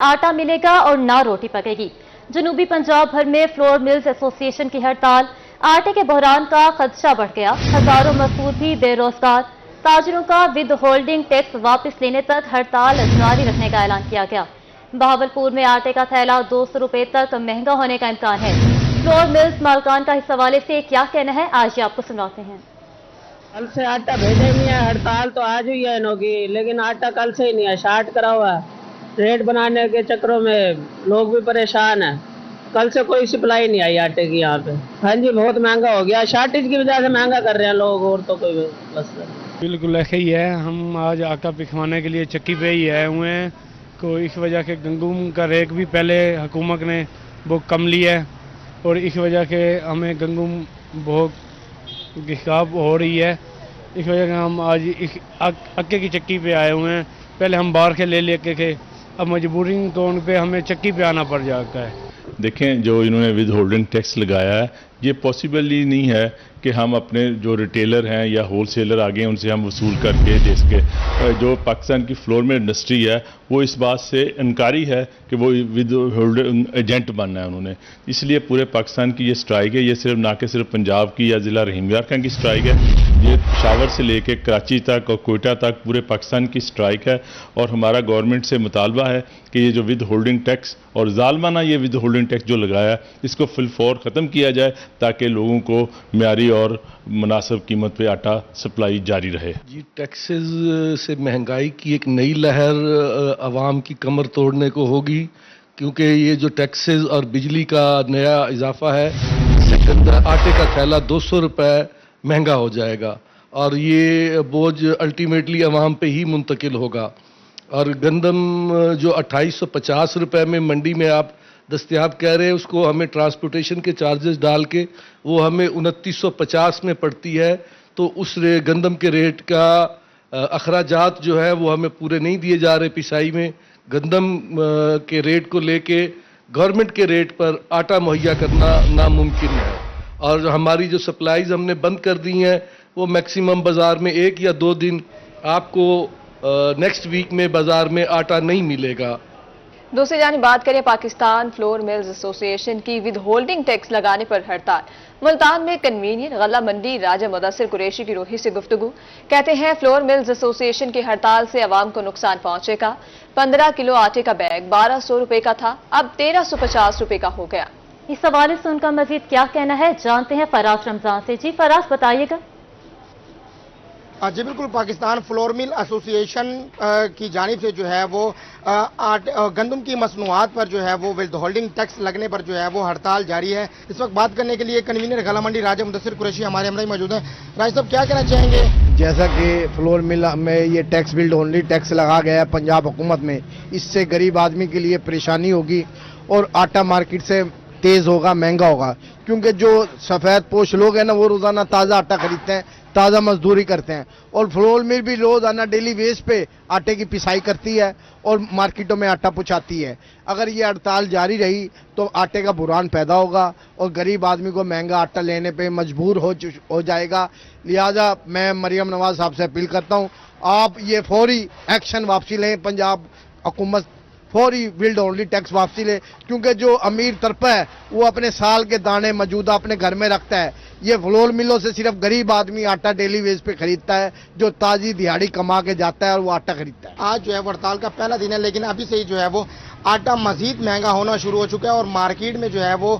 आटा मिलेगा और ना रोटी पकेगी। जनूबी पंजाब भर में फ्लोर मिल्स एसोसिएशन की हड़ताल, आटे के बहरान का खदशा बढ़ गया। हजारों मजदूर भी बेरोजगार। ताजरों का विद होल्डिंग टैक्स वापस लेने तक हड़ताल जारी रखने का ऐलान किया गया। बहावलपुर में आटे का थैला 200 रुपए तक महंगा होने का इम्कान है। फ्लोर मिल्स मालकान का इस हवाले से क्या कहना है, आज ये आपको सुनाते हैं। कल से आटा भेजा नहीं है, हड़ताल तो आज हुई है इनकी, लेकिन आटा कल से ही नहीं है, शार्ट करा हुआ है। रेट बनाने के चक्करों में लोग भी परेशान हैं। कल से कोई सप्लाई नहीं आई आटे की यहाँ पे। हाँ जी, बहुत महंगा हो गया, शार्टेज की वजह से महंगा कर रहे हैं लोग, और तो कोई बस। बिल्कुल ऐसे ही है। हम आज आटा पिसवाने के लिए चक्की पे ही आए हुए हैं। को इस वजह से गंगम का रेट भी पहले हुकूमत ने बहुत कम लिया है और इस वजह से हमें गंगम बहुत हिसाब हो रही है। इस वजह से हम आज इस अक्के की चक्की पे आए हुए हैं। पहले हम बाहर से ले लेके थे, अब मजबूरी तो उन पे हमें चक्की पे आना पड़ जाता है। देखें, जो इन्होंने विद होल्डिंग टैक्स लगाया है, ये पॉसिबल ही नहीं है कि हम अपने जो रिटेलर हैं या होलसेलर आगे हैं उनसे हम वसूल करके दे सके। जो पाकिस्तान की फ्लोर में इंडस्ट्री है वो इस बात से इनकारी है कि वो विद होल्डिंग एजेंट बनना है उन्होंने। इसलिए पूरे पाकिस्तान की ये स्ट्राइक है। ये सिर्फ ना कि सिर्फ पंजाब की या ज़िला रहीम यार खां की स्ट्राइक है, ये पेशावर से लेके कराची तक और कोयटा तक पूरे पाकिस्तान की स्ट्राइक है। और हमारा गवर्नमेंट से मुतालबा है कि ये जो विद होल्डिंग टैक्स और जालमाना ये विद होल्डिंग टैक्स जो लगाया है, इसको फिलफौर ख़त्म किया जाए ताकि लोगों को म्यारी और मुनासिब कीमत पे आटा सप्लाई जारी रहे। जी, टैक्सेस से महंगाई की एक नई लहर आवाम की कमर तोड़ने को होगी, क्योंकि ये जो टैक्सेस और बिजली का नया इजाफा है, इससे आटे का थैला 200 रुपये महंगा हो जाएगा और ये बोझ अल्टीमेटली आवाम पे ही मुंतकिल होगा। और गंदम जो 2850 रुपये में मंडी में आप दस्तयाब कह रहे हैं, उसको हमें ट्रांसपोर्टेशन के चार्जेस डाल के वो हमें 2950 में पड़ती है। तो उस गंदम के रेट का अखराजात जो है वो हमें पूरे नहीं दिए जा रहे पिसाई में। गंदम के रेट को लेके गवर्नमेंट के रेट पर आटा मुहैया करना नामुमकिन है। और हमारी जो सप्लाईज हमने बंद कर दी हैं वो मैक्सिमम बाज़ार में 1 या 2 दिन आपको नेक्स्ट वीक में बाज़ार में आटा नहीं मिलेगा। दूसरी जानिब बात करें पाकिस्तान फ्लोर मिल्स एसोसिएशन की विद होल्डिंग टैक्स लगाने पर हड़ताल। मुल्तान में कन्वीनियर गला मंडी राजा मुदस्सिर कुरैशी की रोही से गुफ्तगू। कहते हैं फ्लोर मिल्स एसोसिएशन की हड़ताल से अवाम को नुकसान पहुंचेगा। 15 किलो आटे का बैग 1200 रुपए का था, अब 1350 रुपए का हो गया। इस हवाले से उनका मजीद क्या कहना है, जानते हैं फराज रमजान से। जी फराज, बताइएगा। जी बिल्कुल, पाकिस्तान फ्लोर मिल एसोसिएशन की जानिब से जो है वो गंदम की मसनूआत पर जो है वो विद होल्डिंग टैक्स लगने पर जो है वो हड़ताल जारी है। इस वक्त बात करने के लिए कन्वीनर गला मंडी राजा मुदस्सिर कुरैशी हमारे हमराह मौजूद हैं। राज साहब, क्या कहना चाहेंगे? जैसा कि फ्लोर मिल में ये टैक्स विद होल्डिंग टैक्स लगा गया है पंजाब हुकूमत में, इससे गरीब आदमी के लिए परेशानी होगी और आटा मार्केट से तेज होगा, महंगा होगा। क्योंकि जो सफ़ेद पोश लोग हैं ना, वो रोज़ाना ताज़ा आटा खरीदते हैं, ताज़ा मजदूरी करते हैं। और फ्लोर मिल भी रोज़ाना डेली वेज पे आटे की पिसाई करती है और मार्केटों में आटा पहुँचाती है। अगर ये हड़ताल जारी रही तो आटे का बुरान पैदा होगा और गरीब आदमी को महंगा आटा लेने पे मजबूर हो जाएगा। लिहाजा मैं मरियम नवाज साहब से अपील करता हूँ, आप ये फौरी एक्शन वापसी लें, पंजाब हुकूमत फौरी विद होल्डिंग टैक्स वापसी ले। क्योंकि जो अमीर तबका है वो अपने साल के दाने मौजूदा अपने घर में रखता है। ये फ्लोर मिलों से सिर्फ गरीब आदमी आटा डेली वेज पे खरीदता है, जो ताजी दिहाड़ी कमा के जाता है और वो आटा खरीदता है। आज जो है हड़ताल का पहला दिन है, लेकिन अभी से ही जो है वो आटा मजीद महंगा होना शुरू हो चुका है और मार्केट में जो है वो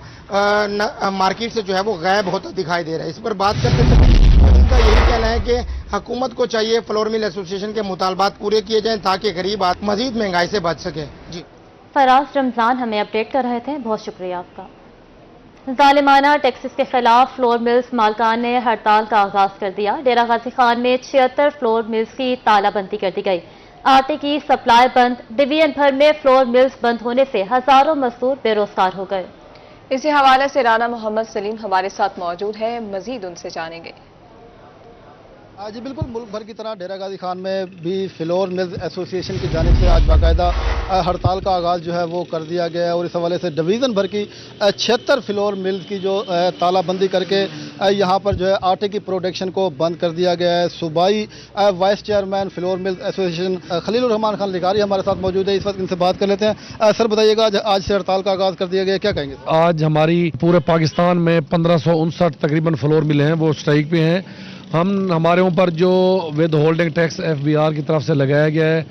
मार्केट से जो है वो गायब होता दिखाई दे रहा है। इस पर बात करते हैं, उनका यही कहना है कि हुकूमत को चाहिए फ्लोर मिल एसोसिएशन के मुतालबात पूरे किए जाएं ताकि गरीब आदमी मजीद महंगाई से बच सके। जी फराज रमजान हमें अपडेट कर रहे थे, बहुत शुक्रिया आपका। जालिमाना टैक्सेस के खिलाफ फ्लोर मिल्स मालकान ने हड़ताल का आगाज कर दिया। डेरा गाजी खान में 76 फ्लोर मिल्स की तालाबंदी कर दी गई। आटे की सप्लाई बंद। डिवीजन भर में फ्लोर मिल्स बंद होने से हजारों मजदूर बेरोजगार हो गए। इसी हवाले से राना मोहम्मद सलीम हमारे साथ मौजूद है, मजीद उनसे जानेंगे। جی بالکل، ملک بھر کی طرح ڈیرہ غازی خان میں بھی فلور ملز ایسوسی ایشن کی جانب سے آج باقاعدہ ہڑتال کا آغاز جو ہے وہ کر دیا گیا ہے، اور اس حوالے سے ڈویژن بھر کی 76 فلور ملز کی جو تالہ بندی کر کے یہاں پر جو ہے آٹے کی پروڈکشن کو بند کر دیا گیا ہے۔ صوبائی وائس چیئرمین فلور ملز ایسوسی ایشن خلیل الرحمان خان لغاری ہمارے ساتھ موجود ہے، اس وقت ان سے بات کر لیتے ہیں۔ سر بتائیے گا، آج سے ہڑتال کا آغاز کر دیا گیا، کیا کہیں گے؟ آج ہماری پورے پاکستان میں 1559 تقریباً فلور ملیں ہیں، وہ اسٹرائک پہ ہیں۔ ہمارے اوپر جو ود ہولڈنگ ٹیکس FBR کی طرف سے لگایا گیا ہے،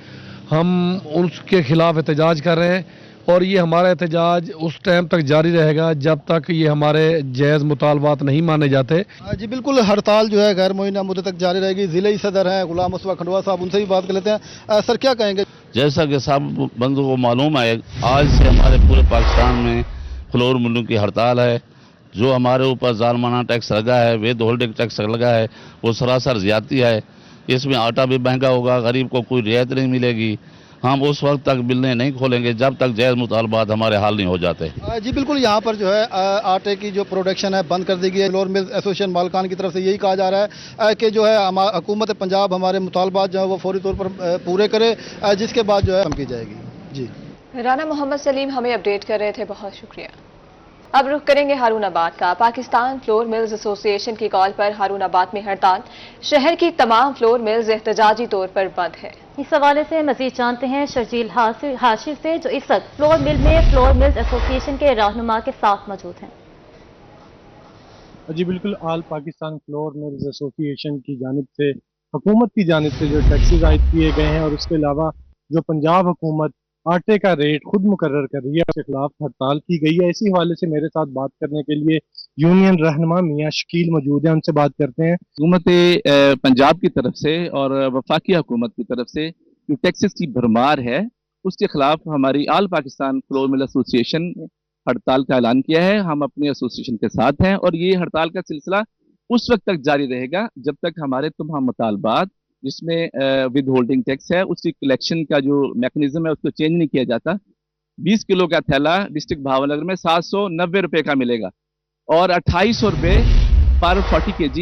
ہم اس کے خلاف احتجاج کر رہے ہیں، اور یہ ہمارا احتجاج اس ٹائم تک جاری رہے گا جب تک یہ ہمارے جائز مطالبات نہیں مانے جاتے۔ جی بالکل، ہڑتال جو ہے غیر معینہ مدت تک جاری رہے گی۔ ضلعی صدر ہیں غلام مصطفیٰ کھنڈوا صاحب، ان سے بھی بات کر لیتے ہیں۔ سر کیا کہیں گے؟ جیسا کہ سب بندوں کو معلوم ہے، آج سے ہمارے پورے پاکستان میں فلور ملوں کی ہڑتال ہے۔ جو ہمارے اوپر ظالمانہ ٹیکس لگا ہے، ود ہولڈنگ ٹیکس لگا ہے، وہ سراسر زیادتی ہے۔ اس میں آٹا بھی مہنگا ہوگا، غریب کو کوئی رعایت نہیں ملے گی۔ ہم اس وقت تک ملنے نہیں کھولیں گے جب تک جائز مطالبات ہمارے حل نہیں ہو جاتے۔ جی بالکل، یہاں پر جو ہے آٹے کی جو پروڈکشن ہے بند کر دی گئی ہے۔ فلور ملز ایسوسی ایشن مالکان کی طرف سے یہی کہا جا رہا ہے کہ جو ہے حکومت پنجاب ہمارے مطالبات جو ہے وہ فوری طور پر پورے کرے، جس کے بعد جو ہے کی جائے گی۔ جی رانا محمد سلیم ہمیں اپڈیٹ کر رہے تھے، بہت شکریہ۔ اب رخ کریں گے ہارون آباد کا۔ پاکستان فلور ملز ایسوسی ایشن کی کال پر ہارون آباد میں ہڑتال، شہر کی تمام فلور ملز احتجاجی طور پر بند ہے۔ اس حوالے سے مزید جانتے ہیں شرجیل ہاشر سے، جو اس وقت فلور مل میں فلور ملز ایسوسی ایشن کے رہنما کے ساتھ موجود ہیں۔ جی بالکل، آل پاکستان فلور ملز ایسوسی ایشن کی جانب سے، حکومت کی جانب سے جو ٹیکسز عائد کیے گئے ہیں، اور اس کے علاوہ جو پنجاب حکومت آٹے کا ریٹ خود مقرر کر رہی ہے، اس کے خلاف ہڑتال کی گئی ہے۔ اسی حوالے سے میرے ساتھ بات کرنے کے لیے یونین رہنما میاں شکیل موجود ہیں، ان سے بات کرتے ہیں۔ حکومت پنجاب کی طرف سے اور وفاقی حکومت کی طرف سے جو ٹیکسز کی بھرمار ہے، اس کے خلاف ہماری آل پاکستان فلور مل ایسوسی ایشن ہڑتال کا اعلان کیا ہے۔ ہم اپنے ایسوسی ایشن کے ساتھ ہیں، اور یہ ہڑتال کا سلسلہ اس وقت تک جاری رہے گا جب تک ہمارے تمام مطالبات، جس میں ود ہولڈنگ ٹیکس ہے، اس کی کلیکشن کا جو میکنزم ہے اس کو چینج نہیں کیا جاتا۔ 20 کلو کا تھیلا ڈسٹرکٹ بھاول نگر میں 790 روپے کا ملے گا، اور 2800 روپے پر 40 kg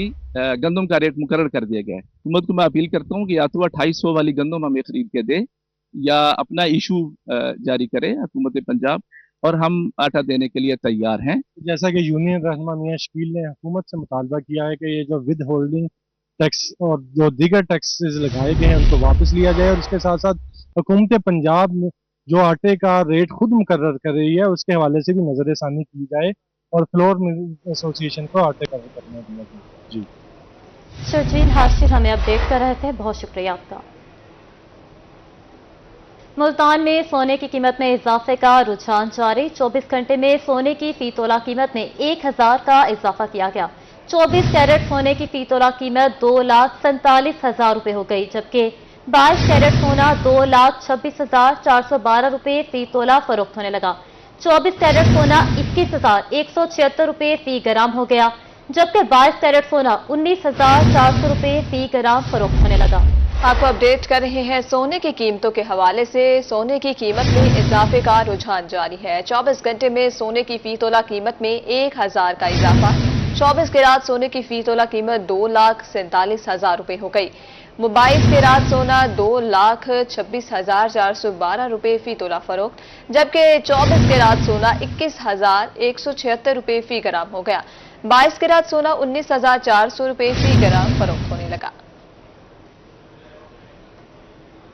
گندم کا ریٹ مقرر کر دیا گیا ہے۔ حکومت کو میں اپیل کرتا ہوں کہ یا تو 2800 والی گندم ہمیں خرید کے دے، یا اپنا ایشو جاری کرے حکومت پنجاب، اور ہم آٹا دینے کے لیے تیار ہیں۔ جیسا کہ یونین رہنما میاں شکیل نے حکومت سے مطالبہ کیا ہے کہ یہ جو ود ہولڈنگ ٹیکس اور جو دیگر ٹیکسز لگائے گئے ہیں ان کو واپس لیا جائے، اور اس کے ساتھ ساتھ حکومت پنجاب میں جو آٹے کا ریٹ خود مقرر کر رہی ہے اس کے حوالے سے بھی نظر ثانی کی جائے، اور فلور مل ایسوسی ایشن کو آٹے کا کرنا دیا جائے۔ جی شرجیل ہاشر ہمیں اپڈیٹ کر رہے تھے، بہت شکریہ آپ کا۔ ملتان میں سونے کی قیمت میں اضافے کا رجحان جاری، 24 گھنٹے میں سونے کی فی تولہ قیمت میں 1000 کا اضافہ کیا گیا۔ 24 کیرٹ سونے کی فی تولہ قیمت 2,47,000 روپے ہو گئی، جبکہ 22 کیرٹ سونا 2,26,412 روپے فی تولہ فروخت ہونے لگا۔ 24 کیرٹ سونا 21,176 روپے فی گرام ہو گیا، جبکہ 22 کیرٹ سونا 19,400 روپے فی گرام فروخت ہونے لگا۔ آپ کو اپڈیٹ کر رہے ہیں سونے کی قیمتوں کے حوالے سے۔ سونے کی قیمت میں اضافے کا رجحان جاری ہے۔ 24 گھنٹے میں سونے کی فی تولہ قیمت میں 1000 کا اضافہ۔ 24 کیرات سونے کی فی تولہ قیمت 2,47,000 روپے ہو گئی۔ 22 کیرات سونا 2,26,412 روپے فی تولہ فروخت، جبکہ 24 کیرات سونا 21,176 روپے فی گرام ہو گیا۔ 22 کیرات سونا 19,400 روپے فی گرام فروخت ہونے لگا۔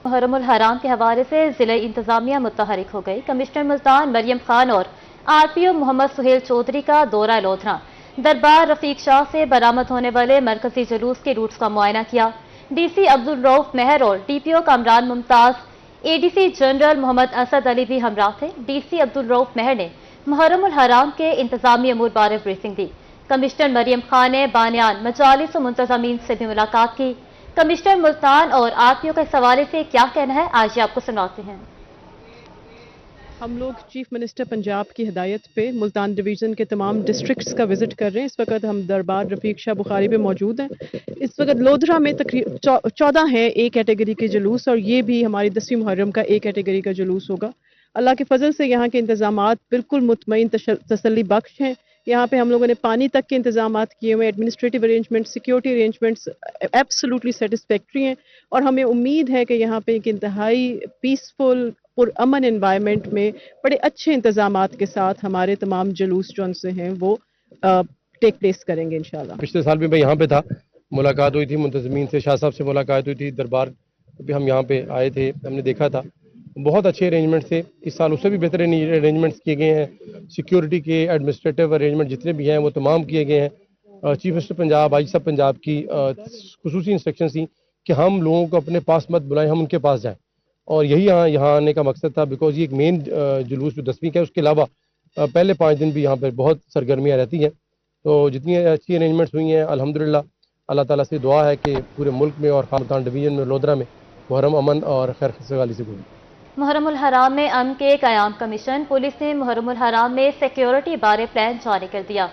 محرم الحرام کے حوالے سے ضلع انتظامیہ متحرک ہو گئی۔ کمشنر ملتان مریم خان اور RPO محمد سہیل چودھری کا دورہ لودھرا، دربار رفیق شاہ سے برآمد ہونے والے مرکزی جلوس کے روٹس کا معائنہ کیا۔ DC عبدالرؤف مہر اور DPO کامران ممتاز، ADC جنرل محمد اسد علی بھی ہمراہ تھے۔ DC عبدالرؤف مہر نے محرم الحرام کے انتظامی امور بارے بریفنگ دی۔ کمشنر مریم خان نے بانیان، مجالس و منتظمین سے بھی ملاقات کی۔ کمشنر ملتان اور RPO کا اس حوالے سے کیا کہنا ہے، آج آپ کو سناتے ہیں۔ ہم لوگ چیف منسٹر پنجاب کی ہدایت پہ ملتان ڈویژن کے تمام ڈسٹرکٹس کا وزٹ کر رہے ہیں۔ اس وقت ہم دربار رفیق شاہ بخاری پہ موجود ہیں۔ اس وقت لودھرا میں تقریباً 14 ہیں A کیٹیگری کے جلوس، اور یہ بھی ہماری 10ویں محرم کا A کیٹیگری کا جلوس ہوگا۔ اللہ کے فضل سے یہاں کے انتظامات بالکل مطمئن تسلی بخش ہیں۔ यहाँ पे हम लोगों ने पानी तक के इंतजामात किए हुए, administrative arrangement, security arrangements absolutely satisfactory हैं और हमें उम्मीद है कि यहाँ पे एक इंतहाई पीसफुल और अमन एनवायरनमेंट में बड़े अच्छे इंतजामात के साथ हमारे तमाम जुलूस जो उनसे हैं वो टेक प्लेस करेंगे इंशाल्लाह। पिछले साल भी मैं यहाँ पे था, मुलाकात हुई थी मुंतज़मीन से, शाह साहब से मुलाकात हुई थी, दरबार भी हम यहाँ पे आए थे, हमने देखा था बहुत अच्छे अरेंजमेंट थे। इस साल उससे भी बेहतर अरेंजमेंट्स किए गए हैं। सिक्योरिटी के एडमिनिस्ट्रेटिव अरेंजमेंट जितने भी हैं वो तमाम किए गए हैं। चीफ मिनिस्टर पंजाब, आई साहब पंजाब की खुसूसी इंस्ट्रक्शन थी कि हम लोगों को अपने पास मत बुलाएं, हम उनके पास जाएं, और यही यहाँ आने का मकसद था। बिकॉज ये एक मेन जुलूस जो 10वीं का है, उसके अलावा पहले 5 दिन भी यहाँ पर बहुत सरगर्मियाँ रहती हैं। तो जितनी अच्छी अरेंजमेंट्स हुई हैं अल्हम्दुलिल्लाह, अल्लाह ताला से दुआ है कि पूरे मुल्क में और मुल्तान डिवीज़न में लोधरा में मुहर्रम अमन और खैर खसगाली से गुजरे। मुहर्रमुल हराम में अमन के क़याम कमीशन पुलिस ने मुहर्रमुल हराम में सिक्योरिटी बारे प्लान जारी कर दिया।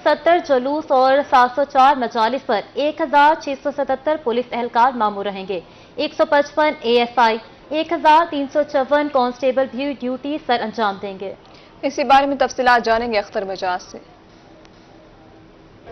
70 जुलूस और 704 मजालिस पर 1677 पुलिस एहलकार मामूर रहेंगे। 155 ASI, 1354 कांस्टेबल भी ड्यूटी सर अंजाम देंगे। इसी बारे में तफसीलात जानेंगे अख्तर मिजाज से।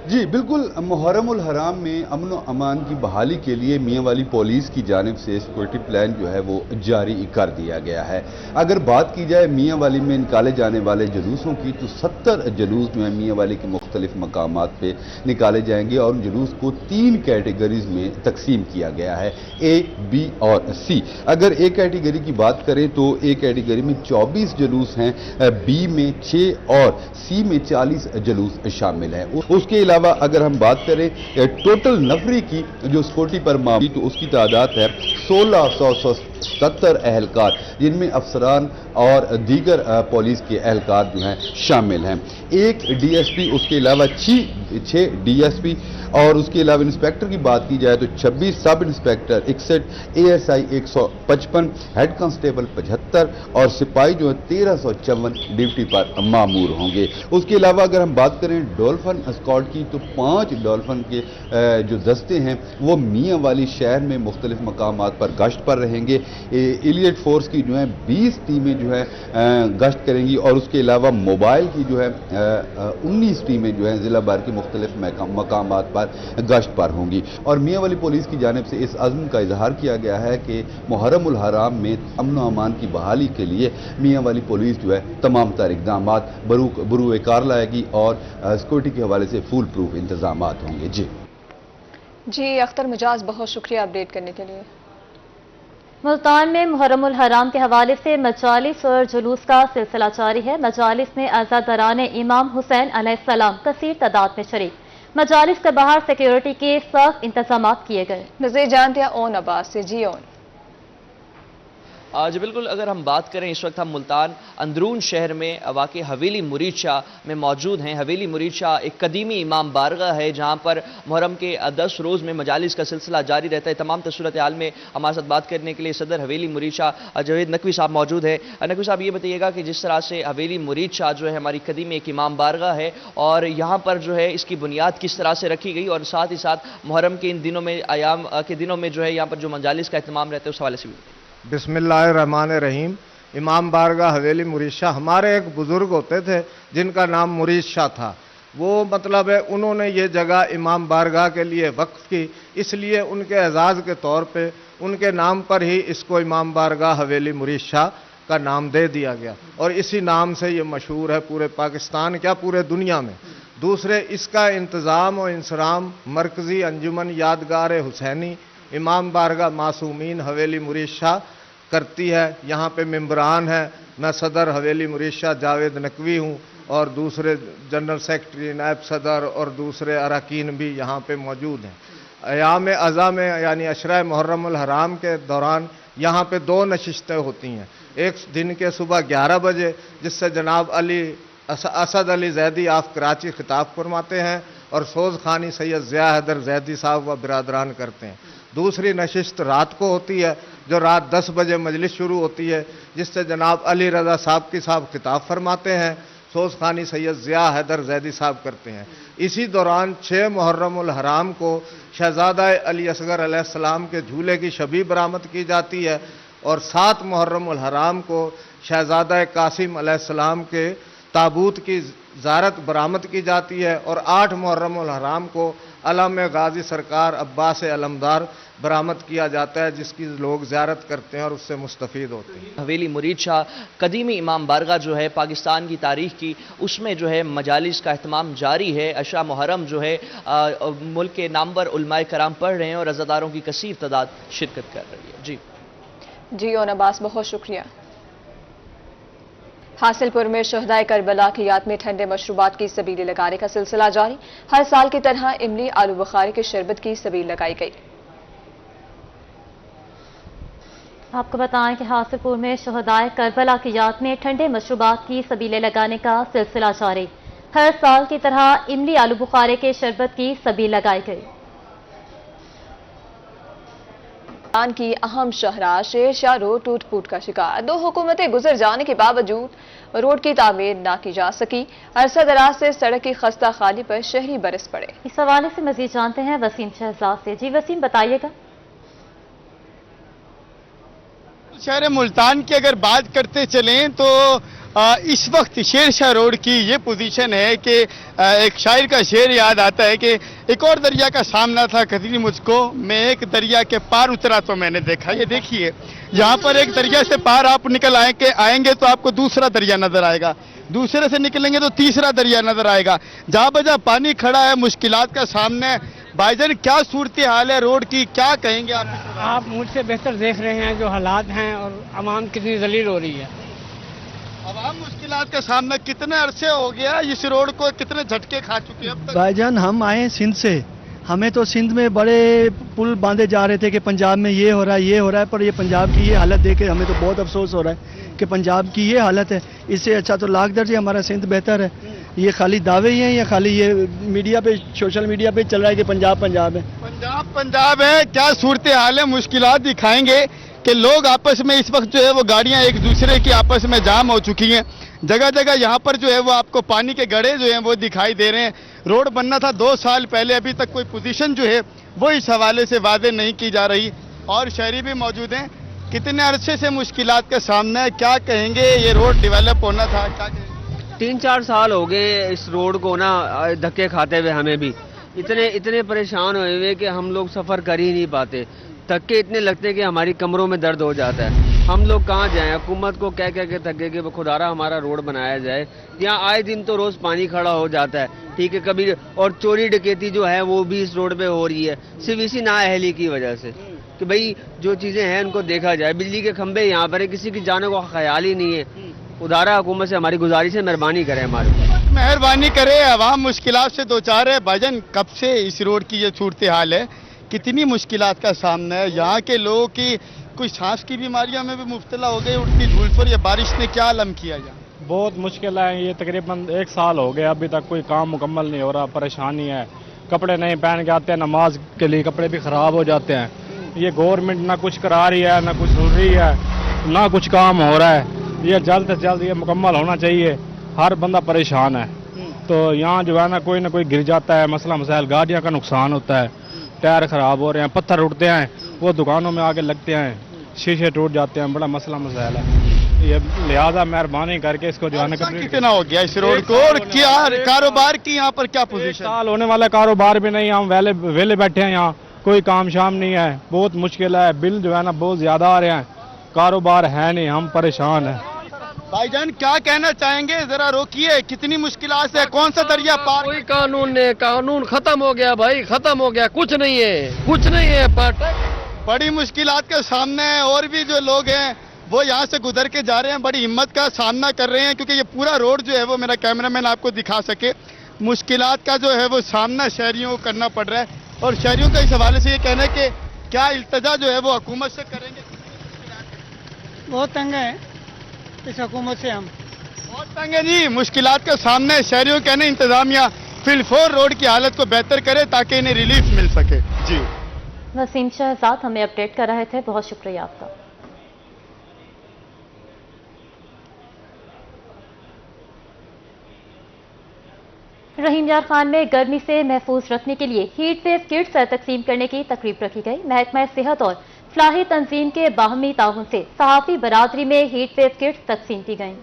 जी बिल्कुल, मुहर्रमुल हराम में अमन व अमान की बहाली के लिए मियाँ वाली पुलिस की जानिब से सिक्योरिटी प्लान जो है वो जारी कर दिया गया है। अगर बात की जाए मियाँ वाली में निकाले जाने वाले जुलूसों की, तो 70 जुलूस जो है मियाँ वाली के मुख्तलिफ मकामात पे निकाले जाएंगे और उन जुलूस को 3 कैटेगरीज में तकसीम किया गया है, A, B और C। अगर A कैटेगरी की बात करें तो A कैटेगरी में 24 जुलूस हैं, B में 6 और C में 40 जुलूस शामिल हैं। उसके अलावा अगर हम बात करें टोटल नफरी की जो सिक्योरिटी पर मामली, तो उसकी तादाद है 1670 एहलकार, जिनमें अफसरान और दीगर पुलिस के एहलकार जो हैं शामिल हैं। 1 DSP, उसके अलावा 6 DSP और उसके अलावा इंस्पेक्टर की बात की जाए तो 26 sub inspector, 61 ASI 155, head constable 75 और सिपाही जो है 1354 ड्यूटी पर मामूर होंगे। उसके अलावा अगर हम बात करें डॉल्फिन स्क्वाड की, तो 5 डॉल्फिन के जो दस्ते हैं वो मियाँ वाली शहर में मुख्तलिफ मकामात पर गश्त पर रहेंगे। एलियट फोर्स की जो है 20 टीमें जो है गश्त करेंगी और उसके अलावा मोबाइल की जो है 19 टीमें जो है जिला भर के मुख्तलिफ मकामात पर गश्त पर होंगी। और मियाँ वाली पुलिस की जानिब से इस अज़्म का इजहार किया गया है कि मुहर्रमुल हराम में अमन व अमान की बहाली के लिए मियाँ वाली पुलिस जो है तमाम तर इक़दामात बरूए कार लाएगी और सिक्योरिटी के हवाले से फुल प्रूफ इंतजामात होंगे। जी अख्तर मिजाज, बहुत शुक्रिया अपडेट करने के लिए। मुल्तान में मुहर्रमुल हराम के हवाले से मजालिस और जुलूस का सिलसिला जारी है। मजालिस में अज़ादराने इमाम हुसैन अलैहिस्सलाम कसीर तादाद में शरीक। मजालिस के बाहर सिक्योरिटी के सख्त इंतजाम किए गए। नज़ीर जानते हैं ओन अब्बास से। जी ओन। जी बिल्कुल, अगर हम बात करें इस वक्त हम मुल्तान अंदरून शहर में वाक़ हवेली मुरीद शाह में मौजूद हैं। हवेली मुरीद शाह एक कदीमी इमाम बारगाह है जहाँ पर मुहर्रम के 10 रोज़ में मजालिस का सिलसिला जारी रहता है। तमाम सूरत हाल में हमारे साथ बात करने के लिए सदर हवेली मुरीद शाह जवेद नकवी साहब मौजूद है। नकवी साहब, ये बताइएगा कि जिस तरह से हवेली मुरीद शाह जो है हमारी कदीमी एक इमाम बारगाह है और यहाँ पर जो है इसकी बुनियाद किस तरह से रखी गई और साथ ही साथ मुहर्रम के इन दिनों में आयाम के दिनों में जो है यहाँ पर जो मजालिस का एहतमाम रहता है उस हवाले से भी। बिस्मिल्लाहिर्रहमानिर्रहीम। इमाम बारगाह हवेली मुरीद शाह, हमारे एक बुज़ुर्ग होते थे जिनका नाम मुरीद शाह था। वो मतलब है उन्होंने ये जगह इमाम बारगाह के लिए वक्फ की, इसलिए उनके एजाज़ के तौर पे उनके नाम पर ही इसको इमाम बारगाह हवेली मुरीद शाह का नाम दे दिया गया और इसी नाम से ये मशहूर है पूरे पाकिस्तान, क्या पूरे दुनिया में। दूसरे, इसका इंतज़ाम और इंसराम मरकज़ी अंजुमन यादगार हुसैनी इमाम बारगाह मासूमीन हवेली मुरीद शाह करती है। यहाँ पे मेंबरान है, मैं सदर हवेली मुरीद शाह जावेद नकवी हूँ और दूसरे जनरल सेक्रेटरी, नायब सदर और दूसरे अरकान भी यहाँ पे मौजूद हैं। अयाम अज़ा में यानी अशरा मुहर्रमुल हराम के दौरान यहाँ पे 2 नशिस्तें होती हैं। एक दिन के सुबह 11 बजे जिससे जनाब असद अली जैदी ऑफ कराची खिताब फरमाते हैं और सोज़ खानी सैयद ज़िया हैदर जैदी साहब व बिरादरान करते हैं। दूसरी नशिस्त रात को होती है जो रात 10 बजे मजलिस शुरू होती है जिससे जनाब अली रज़ा साहब की साहब खिताब फरमाते हैं, सोज़ खानी सैयद ज़िया हैदर जैदी साहब करते हैं। इसी दौरान 6 मुहर्रमुल हराम को शहज़ादा अली असगर अलैहिस्सलाम के झूले की शबी बरामद की जाती है और 7 मुहर्रमुल हराम को शहज़ादा कासिम अलैहिस्सलाम के ताबूत की ज़ारत बरामद की जाती है और 8 मुहर्रम उल हराम को अलम गाजी सरकार अब्बास अलमदार बरामद किया जाता है, जिसकी लोग ज़ियारत करते हैं और उससे मुस्तफ़ीद होते हैं। हवेली मुरीद शाह कदीमी इमाम बारगाह जो है पाकिस्तान की तारीख की, उसमें जो है मजालिस का अहतमाम जारी है। अशरा मुहर्रम जो है मुल्क के नामवर उलमाए कराम पढ़ रहे हैं और अज़ादारों की कसीर तादाद शिरकत कर रही है। जी ओन अब्बास, बहुत शुक्रिया। हासिलपुर में शहदाए करबला की याद में ठंडे मशरूबात की सबीलें लगाने का सिलसिला जारी। हर साल की तरह इमली आलू बुखारे के शरबत की सबील लगाई गई। आपको बताएं कि हासिलपुर में शहदाए करबला की याद में ठंडे मशरूबात की सबीलें लगाने का सिलसिला जारी। हर साल की तरह इमली आलू बुखारे के शरबत की सबील लगाई गई। पाकिस्तान की अहम शाहराह शेर शाह रोड टूट फूट का शिकार। 2 हुकूमतें गुजर जाने के बावजूद रोड की तामीर ना की जा सकी। अरसा दराज से सड़क की खस्ता खाली पर शहरी बरस पड़े। इस हवाले से मजीद जानते हैं वसीम शहजाद से। जी वसीम, बताइएगा। शहर मुल्तान की अगर बात करते चलें तो इस वक्त शेर शाह रोड की ये पोजीशन है कि एक शायर का शेर याद आता है कि एक और दरिया का सामना था कभी मुझको, मैं एक दरिया के पार उतरा तो मैंने देखा। ये देखिए, यहाँ पर एक दरिया से पार आप निकल आएंगे तो आपको दूसरा दरिया नजर आएगा, दूसरे से निकलेंगे तो तीसरा दरिया नजर आएगा। जहाँ बजा पानी खड़ा है, मुश्किलात का सामना है। भाईजान, क्या सूरत हाल है रोड की, क्या कहेंगे आप? आप मुझसे बेहतर देख रहे हैं जो हालात हैं और आवाम कितनी जलील हो रही है। आवाम मुश्किलात का सामना कितने अरसे हो गया, इस रोड को कितने झटके खा चुके हैं अब तक? भाईजान, हम आए सिंध से, हमें तो सिंध में बड़े पुल बांधे जा रहे थे कि पंजाब में ये हो रहा है ये हो रहा है, पर ये पंजाब की ये हालत देख के हमें तो बहुत अफसोस हो रहा है कि पंजाब की ये हालत है। इससे अच्छा तो लाख दर्जे हमारा सिंध बेहतर है। ये खाली दावे ही हैं या खाली ये मीडिया पे, सोशल मीडिया पे चल रहा है कि पंजाब पंजाब है। पंजाब है। क्या सूरत हाल है, मुश्किलात दिखाएंगे कि लोग आपस में इस वक्त जो है वो गाड़ियां एक दूसरे की आपस में जाम हो चुकी हैं। जगह जगह यहाँ पर जो है वो आपको पानी के गड्ढे जो हैं वो दिखाई दे रहे हैं। रोड बनना था 2 साल पहले, अभी तक कोई पोजीशन जो है वो इस हवाले से वादे नहीं की जा रही। और शहरी भी मौजूद हैं। कितने अरसे से मुश्किलात का सामना है, क्या कहेंगे? ये रोड डेवलप होना था, क्या कहेंगे? 3-4 साल हो गए इस रोड को ना धक्के खाते हुए। हमें भी इतने परेशान हुए हुए कि हम लोग सफ़र कर ही नहीं पाते। धक्के इतने लगते कि हमारी कमरों में दर्द हो जाता है। हम लोग कहाँ जाएं? हुकूमत को कह के थके कि खुदारा हमारा रोड बनाया जाए। यहाँ आए दिन तो रोज़ पानी खड़ा हो जाता है, ठीक है, कभी और चोरी डकैती जो है वो भी इस रोड पे हो रही है, सिर्फ इसी नाअहली की वजह से कि भाई जो चीज़ें हैं उनको देखा जाए। बिजली के खंभे यहाँ पर है, किसी की जाने को ख्याल ही नहीं है। उदारा हुकूमत से हमारी गुजारिश है, मेहरबानी करें, हमारे मेहरबानी करे। आवाम मुश्किलात से दो चार है। भाईजान, कब से इस रोड की ये सूरत हाल है, कितनी मुश्किलात का सामना है? यहाँ के लोगों की कुछ सांस की बीमारियों में भी मुब्तला हो गए, उड़ती धूल पर। या बारिश ने क्या आलम किया यहाँ? बहुत मुश्किल है। ये तकरीबन 1 साल हो गया, अभी तक कोई काम मुकम्मल नहीं हो रहा। परेशानी है, कपड़े नहीं पहन के आते हैं, नमाज के लिए कपड़े भी ख़राब हो जाते हैं। ये गवर्नमेंट ना कुछ करा रही है, ना कुछ सुन रही है, ना कुछ काम हो रहा है। ये जल्द से जल्द ये मुकम्मल होना चाहिए। हर बंदा परेशान है। तो यहाँ जो है ना कोई गिर जाता है, मसला मसाइल, गाड़ियों का नुकसान होता है, टायर ख़राब हो रहे हैं, पत्थर उठते हैं, वो दुकानों में आके लगते हैं, शीशे टूट जाते हैं, बड़ा मसला मसाइल है। ये लिहाजा मेहरबानी करके इसको जो है ना। कितना हो गया इस रोड को और क्या कारोबार की यहाँ पर क्या पोजीशन? साल होने वाला कारोबार भी नहीं, हम वेले बैठे हैं, यहाँ कोई काम शाम नहीं है, बहुत मुश्किल है। बिल जो है ना बहुत ज़्यादा आ रहे हैं, कारोबार है नहीं, हम परेशान हैं। भाईजान, क्या कहना चाहेंगे? जरा रोकिए, कितनी मुश्किलात है, कौन सा दरिया पार? कोई कानून खत्म हो गया भाई, खत्म हो गया, कुछ नहीं है, कुछ नहीं है। बड़ी मुश्किलात का सामना है। और भी जो लोग हैं वो यहाँ से गुजर के जा रहे हैं, बड़ी हिम्मत का सामना कर रहे हैं, क्योंकि ये पूरा रोड जो है वो मेरा कैमरामैन आपको दिखा सके, मुश्किलात का जो है वो सामना शहरियों को करना पड़ रहा है। और शहरियों का इस हवाले से ये कहना है कि क्या इल्तजा जो है वो हुकूमत से करेंगे? बहुत तंग है इस हुकूमत से, हम बहुत तंग है जी। मुश्किलात का सामना है। शहरियों कहने इंतजामिया फिलफौर रोड की हालत को बेहतर करे ताकि इन्हें रिलीफ मिल सके। जी वसीम शहजाद हमें अपडेट कर रहे थे, बहुत शुक्रिया आपका। रहीम यार खान में गर्मी से महफूज रखने के लिए हीट वेव किट्स तकसीम करने की तकरीब रखी गई। महकमा सेहत और फलाही तंजीम के बाहमी ताउन से सहाफ़ी बरादरी में हीट वेव किट्स तकसीम की गईं।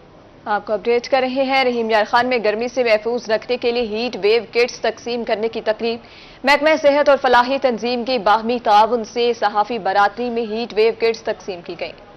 آپ کو اپڈیٹ کر رہے ہیں رحیم یار خان میں گرمی سے محفوظ رکھنے کے لیے ہیٹ ویو کٹس تقسیم کرنے کی تقریب محکمہ صحت اور فلاحی تنظیم کے باہمی تعاون سے صحافی برادری میں ہیٹ ویو کٹس تقسیم کی گئیں